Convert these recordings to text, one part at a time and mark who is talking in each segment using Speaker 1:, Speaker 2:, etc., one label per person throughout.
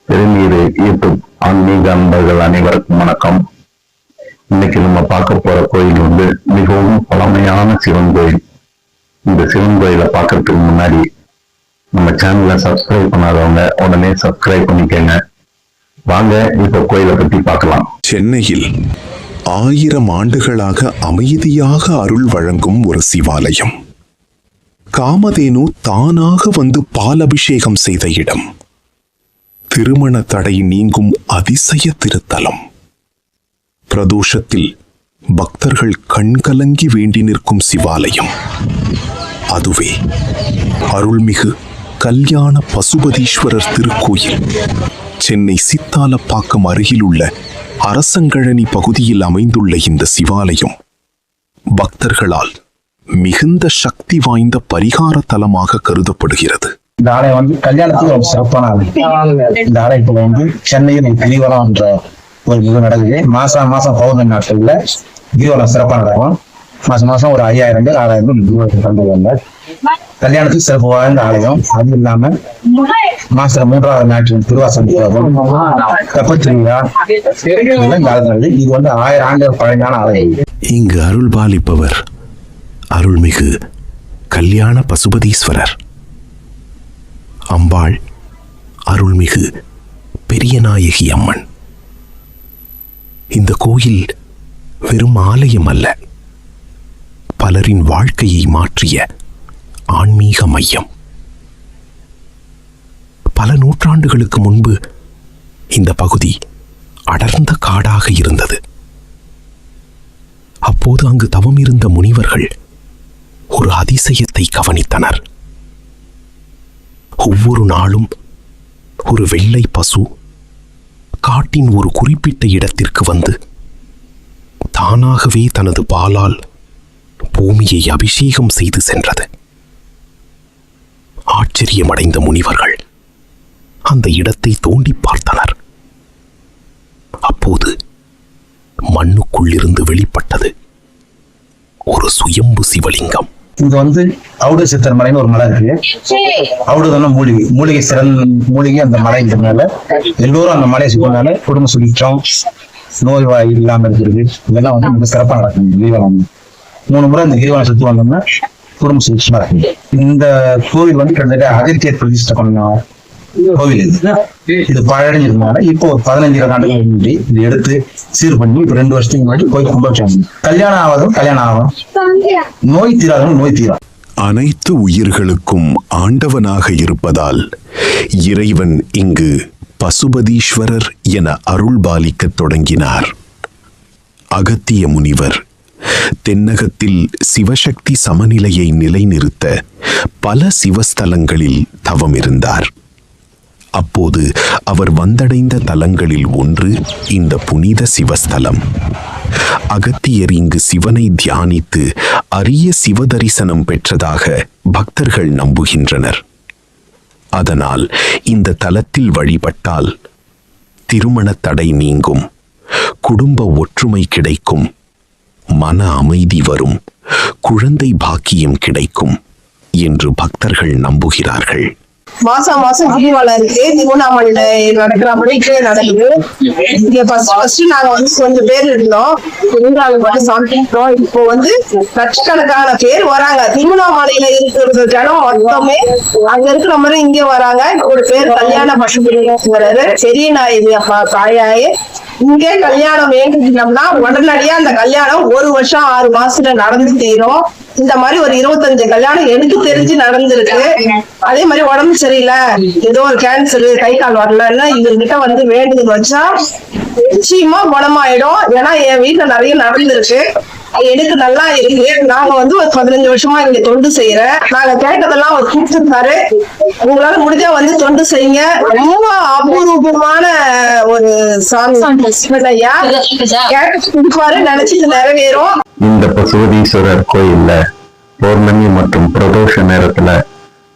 Speaker 1: திருநீரு யூடியூப் ஆன்மீக அன்பர்கள் அனைவருக்கும் வணக்கம். இன்னைக்கு நம்ம பார்க்க போற கோயில் வந்து மிகவும் பழமையான சிவன் கோயில். இந்த சிவன் கோயிலை பார்க்கறதுக்கு முன்னாடி நம்ம சேனலை சப்ஸ்கிரைப் பண்ணாதவங்க உடனே சப்ஸ்கிரைப் பண்ணிக்கங்க. வாங்க இப்ப கோயிலை பத்தி பார்க்கலாம்.
Speaker 2: சென்னையில் 1000 ஆண்டுகளாக அமைதியாக அருள் வழங்கும் ஒரு சிவாலயம். காமதேனு தானாக வந்து பாலபிஷேகம் செய்த இடம். திருமண தடை நீங்கும் அதிசய திருத்தலம். பிரதோஷத்தில் பக்தர்கள் கண்கலங்கி வேண்டி நிற்கும் சிவாலயம். அதுவே அருள்மிகு கல்யாண பசுபதீஸ்வரர் திருக்கோயில். சென்னை சித்தாலப்பாக்கம் அருகில் உள்ள அரசங்கழனி பகுதியில் அமைந்துள்ள இந்த சிவாலயம் பக்தர்களால் மிகுந்த சக்தி வாய்ந்த பரிகார தலமாக கருதப்படுகிறது.
Speaker 3: இந்த ஆலயம் வந்து கல்யாணத்துக்கு ஒரு சிறப்பான ஆலயம். இந்த ஆலயத்துல வந்து சென்னையில் கிரிவலம் என்ற ஒரு மிக நடக்குது. மாசம் பௌர்ணமி நாட்கள்ல கிரிவலம் சிறப்பாக நடக்கும். மாசம் ஒரு 5000 பேர் 6000 பேர் கல்யாணத்துக்கு சிறப்பு வாய்ந்த ஆலயம். அது இல்லாம மாசத்துல 3வது நாட்டு திருவாசம் கப்பத்திருவிழா இது வந்து 1000 ஆண்டுகள் பழமையான ஆலயம்.
Speaker 2: இங்கு அருள் பாலிப்பவர் அருள்மிகு கல்யாண பசுபதீஸ்வரர். அம்பாள் அருள்மிகு பெரியநாயகி அம்மன். இந்த கோயில் வெறும் ஆலயம் அல்ல, பலரின் வாழ்க்கையை மாற்றிய ஆன்மீக மையம். பல நூற்றாண்டுகளுக்கு முன்பு இந்த பகுதி அடர்ந்த காடாக இருந்தது. அப்போது அங்கு தவம் இருந்த முனிவர்கள் ஒரு அதிசயத்தை கவனித்தனர். ஒவ்வொரு நாளும் ஒரு வெள்ளை பசு காட்டின் ஒரு குறிப்பிட்ட இடத்திற்கு வந்து தானாகவே தனது பாலால் பூமியை அபிஷேகம் செய்து சென்றது. ஆச்சரியமடைந்த முனிவர்கள் அந்த இடத்தை தோண்டி பார்த்தனர். அப்போது மண்ணுக்குள்ளிருந்து வெளிப்பட்டது ஒரு சுயம்பு சிவலிங்கம்.
Speaker 3: இங்க வந்து அவுடு சித்தர் மலைன்னு ஒரு மலை இருக்கு. அவுடுதான மூலிகை சிறந்த மூலிகை அந்த மலைன்றதுனால எல்லோரும் அந்த மலையை சுத்தினால குடும்ப சுழிச்சம், நோய் வாய் இல்லாம இருக்கிறது, இதெல்லாம் வந்து மிக சிறப்பாக நடக்கும். கிரிவலம் 3 முறை இந்த கிரிவலம் சுத்தி வந்தோம்னா குடும்ப சுழிச்சமா இருக்கு. இந்த கோவில் வந்து கிட்டத்தட்ட அகத்தியர் பிரதிஷ்டை பண்ண கோவில். இது பழனினால இப்போ 15 ஆண்டுகள் முன்னாடி இது எடுத்து சீர் பண்ணி இப்ப 2 வருஷத்துக்கு முன்னாடி கோயில் கும்பாபிஷேகம். கல்யாணம் ஆகும், நோய் தீராதவங்க நோய் தீரா.
Speaker 2: அனைத்து உயிர்களுக்கும் ஆண்டவனாக இருப்பதால் இறைவன் இங்கு பசுபதீஸ்வரர் என அருள் பாலிக்க தொடங்கினார். அகத்திய முனிவர் தென்னகத்தில் சிவசக்தி சமநிலையை நிலைநிறுத்த பல சிவஸ்தலங்களில் தவம் இருந்தார். அப்போது அவர் வந்தடைந்த தலங்களில் ஒன்று இந்த புனித சிவஸ்தலம். அகத்தியர் இங்கு சிவனை தியானித்து அரிய சிவதரிசனம் பெற்றதாக பக்தர்கள் நம்புகின்றனர். அதனால் இந்த தலத்தில் வழிபட்டால் திருமண தடை நீங்கும், குடும்ப ஒற்றுமை கிடைக்கும், மன அமைதி வரும், குழந்தை பாக்கியம் கிடைக்கும் என்று பக்தர்கள் நம்புகிறார்கள்.
Speaker 4: மாசம் கிரிவலம் இருக்கு. திருவண்ணாமலையில நடக்கிற அப்படியே நடக்குது. இங்க ஃபர்ஸ்ட் நாங்க வந்து கொஞ்சம் பேர் இருந்தோம். இப்போ வந்து லட்சக்கணக்கான பேர் வராங்க. திருவண்ணாமலையில இருக்கிற ஜனம் மொத்தமே அங்க இருக்கிற மாதிரி இங்க வராங்க. ஒரு பேர் கல்யாண பசுபதீஸ்வரர் பெரியநாயகி அம்மா தாயாயே இங்கே கல்யாணம் வேண்டினோம்னா உடனடியா அந்த கல்யாணம் 1 வருஷம் 6 மாசத்துல நடந்து தீரும். இந்த மாதிரி ஒரு 25 கல்யாணம் எனக்கு தெரிஞ்சு நடந்திருக்கு. அதே மாதிரி உடம்பு சரியில்லை, ஏதோ ஒரு கேன்சர், கை கால் வரலன்னா இவர்கிட்ட வந்து வேண்டுதல் வச்சா நிச்சயமா குணமாயிடும். ஏன்னா என் வீட்டுல நிறைய நடந்திருக்கு, எனக்கு நல்லா இருக்கு. நாங்க வந்து ஒரு 15 வருஷமா இங்க தொண்டு செய்யறேன். நாங்க கேட்டதெல்லாம் அவர் கொடுத்துருந்தாரு. உங்களால முடிஞ்சா வந்து தொண்டு செய்யுங்க. ரொம்ப அபூர்வமான ஒரு ஐயா கேட்டு கொடுப்பாரு, நினைச்சிட்டு நிறைவேறும்.
Speaker 1: இந்த பசுபதீஸ்வரர் கோயில்ல பௌர்ணமி மற்றும் பிரதோஷ நேரத்துல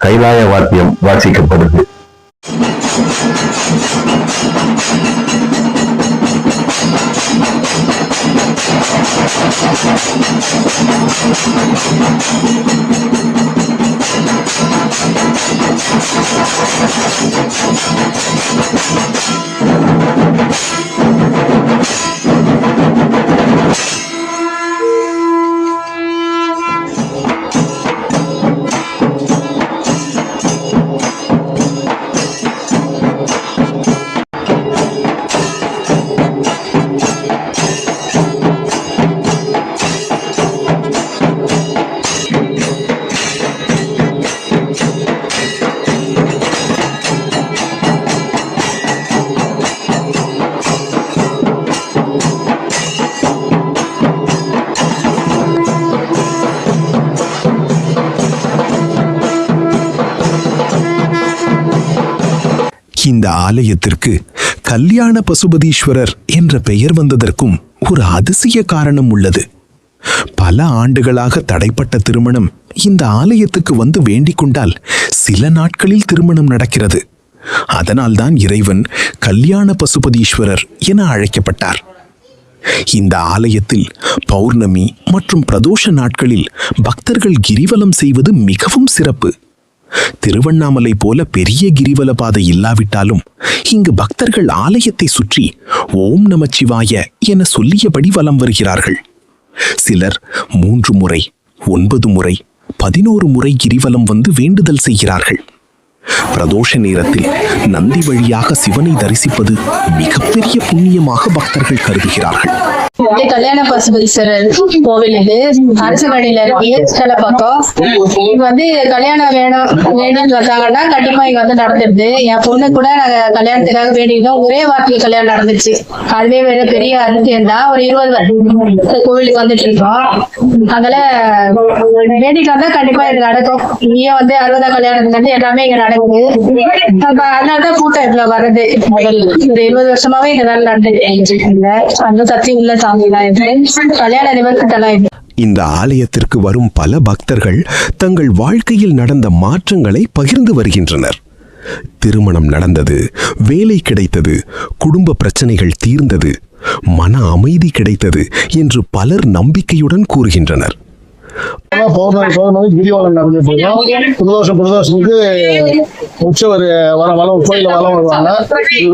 Speaker 1: கைலாய வாத்தியம் வாசிக்கப்படுது.
Speaker 2: ஆலயத்திற்கு கல்யாண பசுபதீஸ்வரர் என்ற பெயர் வந்ததற்கும் ஒரு அதிசய காரணம் உள்ளது. பல ஆண்டுகளாக தடைப்பட்ட திருமணம் இந்த ஆலயத்துக்கு வந்து வேண்டிக் கொண்டால் சில நாட்களில் திருமணம் நடக்கிறது. அதனால்தான் இறைவன் கல்யாண பசுபதீஸ்வரர் என அழைக்கப்பட்டார். இந்த ஆலயத்தில் பௌர்ணமி மற்றும் பிரதோஷ நாட்களில் பக்தர்கள் கிரிவலம் செய்வது மிகவும் சிறப்பு. திருவண்ணாமலை போல பெரிய கிரிவல பாதை இல்லாவிட்டாலும் இங்கு பக்தர்கள் ஆலயத்தை சுற்றி ஓம் நமச்சிவாய என சொல்லியபடி வலம் வருகிறார்கள். சிலர் 3 முறை, 9 முறை, 11 முறை கிரிவலம் வந்து வேண்டுதல் செய்கிறார்கள். பிரதோஷ நேரத்தில் நந்தி வழியாக சிவனை தரிசிப்பது மிகப்பெரிய புண்ணியமாக பக்தர்கள் கருதுகிறார்கள்.
Speaker 5: கல்யாண பசுபதீஸ்வரர் கோவில் இது அரசகடியில இருக்கு. சில பக்கம் இங்க வந்து கல்யாணம் வேணும்னு வந்தாங்கன்னா கண்டிப்பா இங்க வந்து நடந்துருது. என் பொண்ணு கூட கல்யாணத்துக்காக வேண்டிக்கிட்டோம். ஒரே வாரத்துக்கு கல்யாணம் நடந்துச்சு. அதுவே பெரிய அதிசயம் தான். ஒரு 20 வருஷம் கோவிலுக்கு வந்துட்டு இருக்கோம். அதனால வேண்டிட்டு வந்தா கண்டிப்பா இது நடக்கும். இங்கேயும் வந்து 60 கல்யாணத்துக்கு வந்து எல்லாமே இங்க நடக்குது. அதனாலதான் கூட்டம் இவ்வளவு வருது. முதல் ஒரு 20 வருஷமாவே இங்க வேலை நடந்துட்டு அந்த சக்தி உள்ள
Speaker 2: இந்த ஆலயத்திற்கு வரும் பல பக்தர்கள் தங்கள் வாழ்க்கையில் நடந்த மாற்றங்களை பகிர்ந்து வருகின்றனர். திருமணம் நடந்தது, வேலை கிடைத்தது, குடும்ப பிரச்சனைகள் தீர்ந்தது, மன அமைதி கிடைத்தது என்று பலர் நம்பிக்கையுடன் கூறுகின்றனர்.
Speaker 3: பௌர்ணமி கிரிவலம் நடந்துட்டு இருக்கோம். பிரதோஷத்துக்கு உற்சவர் வளம் கோயில வளம் வருவாங்க.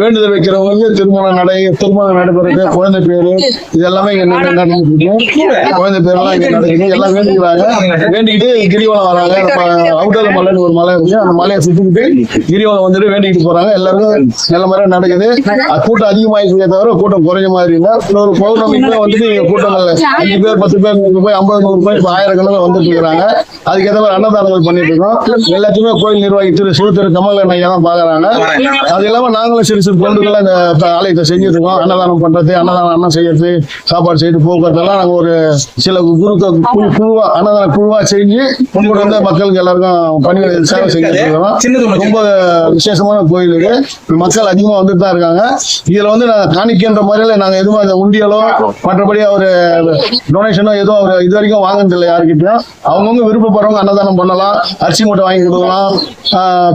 Speaker 3: வேண்டுதல் வைக்கிறவங்க திருமணம் நடைபெறது, குழந்தை பேரு இது எல்லாமே இங்க நடந்துட்டு இருக்கு. குழந்தை பேரெல்லாம் இங்க நடக்குது. எல்லாம் வேண்டிக்கிறாங்க. வேண்டிக்கிட்டு கிரிவலம் வராங்க. அவுட்டர் மலைன்னு ஒரு மலை இருக்கு. அந்த மலையை சுத்திக்கிட்டு கிரிவலம் வந்துட்டு வேண்டிக்கிட்டு போறாங்க. எல்லாருக்கும் நல்ல மாதிரி நடக்குது. கூட்டம் அதிகமாயிருக்கே தவிர கூட்டம் குறைஞ்ச மாதிரி இல்லை. ஒரு பௌர்ணமிக்கு வந்துட்டு கூட்டங்கள் 5 பேர் 10 பேர் போய் 50 100 பேர் 1000 கணக்கில் வந்துட்டு இருக்கிறாங்க. அதுக்கேற்ற மாதிரி அன்னதானங்கள் பண்ணிட்டு இருக்கோம். எல்லாத்தையுமே கோயில் நிர்வாகி சிறு கமலன் ஐயா தான் பாக்குறாங்க. அது இல்லாம நாங்களும் சிறு பொருட்களை இந்த ஆலயத்தை செஞ்சுட்டு இருக்கோம். அன்னதானம் பண்றது, அன்னதானம் செய்யறது, சாப்பாடு செய்து போக்குவரத்தெல்லாம் நாங்க ஒரு சில குழுவா அன்னதான குழுவா செஞ்சு வந்து மக்களுக்கு எல்லாருக்கும் பணிகள் சேவை செஞ்சுட்டு இருக்கிறோம். ரொம்ப விசேஷமான கோயில் இது. மக்கள் அதிகமா வந்துட்டு தான் இருக்காங்க. இதுல வந்து நாங்க காணிக்கின்ற முறையில நாங்க எதுவும் அந்த உண்டியலோ மற்றபடி ஒரு டொனேஷனோ எதுவும் அவர் இது வரைக்கும் வாங்கினது இல்லை யாருக்கிட்டையும். அவங்கவுங்க விருப்பப்படுறவங்க அன்னதானம் பண்ணலாம். அரிசி மூட்டை வாங்கி கொடுக்கலாம்.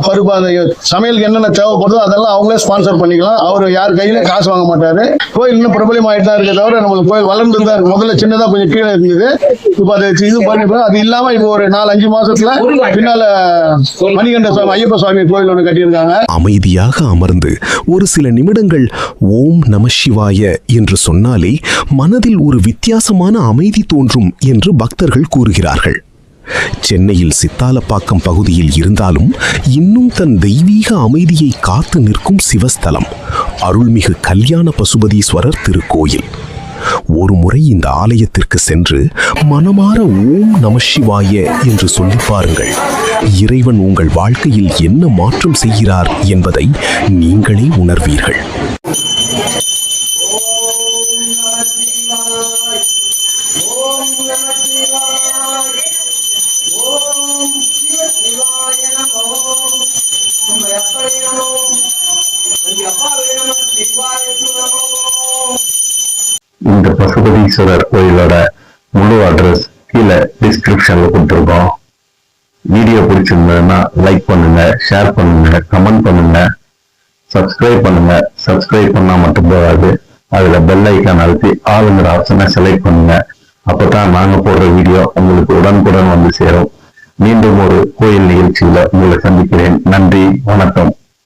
Speaker 3: பருப்பு அந்த சமையலுக்கு என்னென்ன தேவைப்படுதோ அதெல்லாம் அவங்களே ஸ்பான்சர் பண்ணிக்கலாம். அவர் யார் கையில காசு வாங்க மாட்டாரு. கோயில் இன்னும் பிரபலம் ஆயிட்டு தான் இருக்க தவிர நம்மளுக்கு கோயில் வளர்ந்து தான் இருக்கு. முதல்ல சின்னதா கொஞ்சம் கீழே இருந்தது. இப்ப அதை இது பண்ணிப்போம். அது இல்லாம இப்போ ஒரு 4-5 மாசத்துல பின்னால மணிகண்ட சுவாமி ஐயப்ப சுவாமி கோயில் ஒன்று கட்டியிருக்காங்க.
Speaker 2: அமைதியாக அமர்ந்து ஒரு சில நிமிடங்கள் ஓம் நமசிவாய என்று சொன்னாலே மனதில் ஒரு வித்தியாசமான அமைதி தோன்றும் என்று பக்தர்கள் கூறுகிறார்கள். சென்னையில் சித்தாலப்பாக்கம் பகுதியில் இருந்தாலும் இன்னும் தன் தெய்வீக அமைதியை காத்து நிற்கும் சிவஸ்தலம் அருள்மிகு கல்யாண பசுபதீஸ்வரர் திருக்கோயில். ஒரு முறை இந்த ஆலயத்திற்கு சென்று மனமார ஓம் நமசிவாய என்று சொல்லி பாருங்கள். இறைவன் உங்கள் வாழ்க்கையில் என்ன மாற்றம் செய்கிறார் என்பதை நீங்களே உணர்வீர்கள்.
Speaker 1: இந்த பசுபதீஸ்வரர் கோயிலோட முழு அட்ரஸ் கீழே டிஸ்கிரிப்ஷன்ல கொடுத்துருக்கோம். வீடியோ பிடிச்சிருந்ததுன்னா லைக் பண்ணுங்க, ஷேர் பண்ணுங்க, கமெண்ட் பண்ணுங்க, சப்ஸ்கிரைப் பண்ணுங்க. சப்ஸ்கிரைப் பண்ணா மட்டும் போகாது, அதுல பெல் ஐக்கான் அழுத்தி ஆளுங்கிற ஆப்ஷனை செலக்ட் பண்ணுங்க. அப்பதான் நாங்க போடுற வீடியோ உங்களுக்கு உடனுக்குடன் வந்து சேரும். மீண்டும் ஒரு கோயில் நிகழ்ச்சியில உங்களை சந்திக்கிறேன். நன்றி, வணக்கம்.